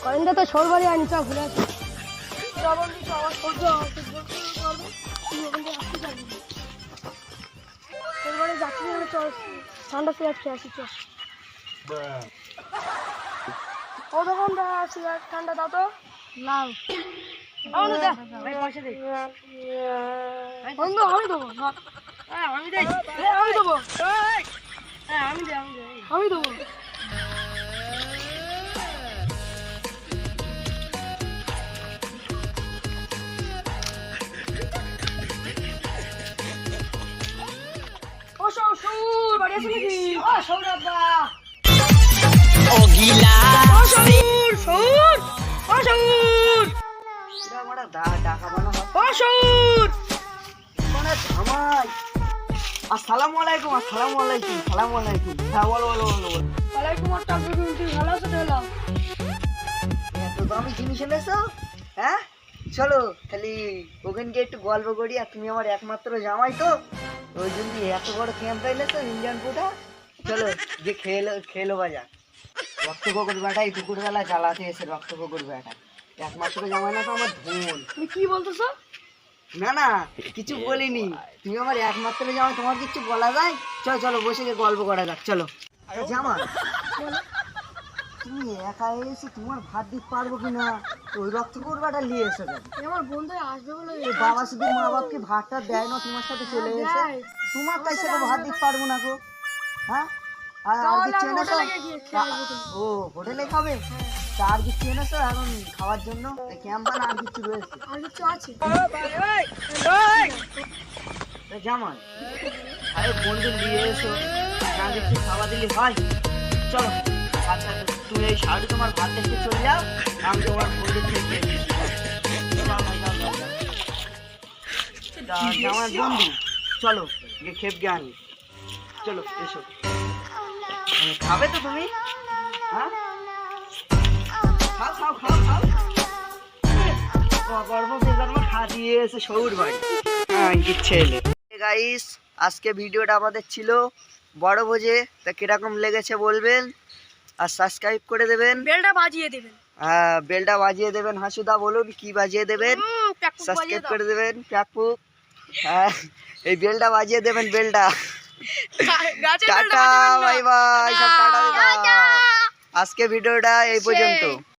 কয়েনটা তো সর বাড়ি আনি চা ঘুরে আসি। ঠান্ডা সিগারেট খেয়ে আসি চ। ও তখন সিগারেট ঠান্ডা দাও তো লাল আমি দেবো আমি দেবো ও শ্বশুর বাড়ি আছে নাকি? ও সৌরভদা ও গিলা ও শ্বশুর শ্বশুর ও শ্বশুর এটা আমার ডাকা বানা হয়। ও শ্বশুর মানে জামাই আসসালামু আলাইকুম আসসালামু আলাইকুম সালামু আলাইকুম। হ্যাঁ বলো বলো বলো বলো। ওয়ালাইকুম আসসালাম। তুই ভালো আছো? ঢেলা এত দামি জিনিস এনেছো? হ্যাঁ চলো খালি ওখানকে একটু গল্প করি। আর তুমি আমার একমাত্র জামাই তো, ওই জন্য এত বড় ক্যাম্প এনেছো ইন্ডিয়ান ফুটা। চলো যে খেলো বাজার। রক্ত কুকুর বেটা এই দুপুরবেলা জ্বালাতে এসে রক্ত কুকুর বেটা একমাত্র জামাই না তো আমার ধন। তুমি কি বলতেছো? না না কিছু বলিনি, তুমি আমার একমাত্র জামাই, তোমার কিছু বলা যায়? চলো চলো বসে গিয়ে গল্প করা যাক চলো। জামাই তুমি একা এসে তোমার ভাত দিতে পারবো কিনা? ওই রক্ত করবাটা নিয়ে এসে কেন? আমার বন্ধু আসবে বলে বাবা শুধু মা বাপকে ভাতটা দেয় না, তোমার সাথে চলে এসে তোমার তাই সে ভাত দিতে পারবো না গো। হ্যাঁ আর কিছু এনেছো? ও হোটেলে খাবে? তা আর কিছু এনেছো এখন খাওয়ার জন্য? ক্যাম্প না আর কিছু রয়েছে? আর কিছু আছে? জামাই আরে বন্ধু নিয়ে এসো, না কিছু খাওয়া দিলে হয়? চলো আচ্ছা তুমি এই শাড়ি তোমার ভাত দেখতে চলে যাও, আমি তোমার বন্ধু থেকে আমার বন্ধু চলো গিয়ে খেপ গে আনি। চলো এসো। খাবে তো তুমি? হ্যাঁ খাও খাও খাও খাও। খা দিয়ে এসে সৌর বাড়ি ছেলে। গাইস আজকে ভিডিওটা আমাদের ছিল বড় ভোজে, তা কিরকম লেগেছে বলবেন আর সাবস্ক্রাইব করে দেবেন, বেলটা বাজিয়ে দেবেন। হ্যাঁ বেলটা বাজিয়ে দেবেন। হাসুদা বলুন কি বাজিয়ে দেবেন? সাবস্ক্রাইব করে দেবেন প্যাকপুক। হ্যাঁ এই বেলটা বাজিয়ে দেবেন, বেলটা। টাটা বাই বাই সব টাটা। আজকে ভিডিওটা এই পর্যন্ত।